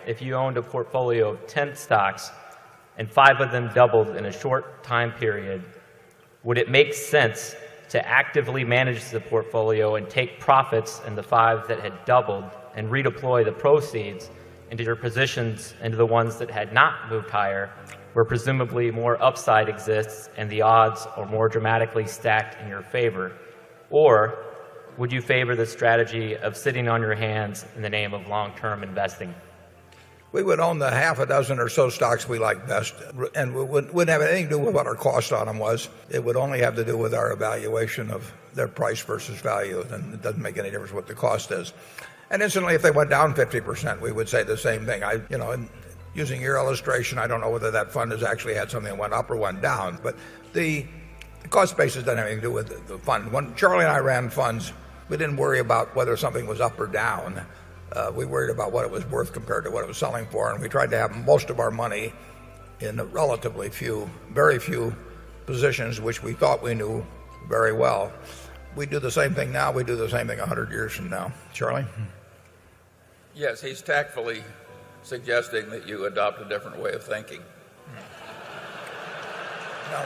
if you owned a portfolio of 10 stocks and 5 of them doubled in a short time period, would it make sense to actively manage the portfolio and take profits in the 5 that had doubled and redeploy the proceeds into your positions into the ones that had not moved higher, where presumably more upside exists and the odds are more dramatically stacked in your favor? Or would you favor the strategy of sitting on your hands in the name of long-term investing? We would own the half a dozen or so stocks we like best, and it wouldn't have anything to do with what our cost on them was. It would only have to do with our evaluation of their price versus value, and it doesn't make any difference what the cost is. And incidentally, if they went down 50%, we would say the same thing. Using your illustration, I don't know whether that fund has actually had something that went up or went down, but the cost basis doesn't have anything to do with the fund. When Charlie and I ran funds, we didn't worry about whether something was up or down. We worried about what it was worth compared to what it was selling for, and we tried to have most of our money in relatively very few positions which we thought we knew very well. We do the same thing now. We do the same thing 100 years from now. Charlie? Yes, he's tactfully suggesting that you adopt a different way of thinking. No.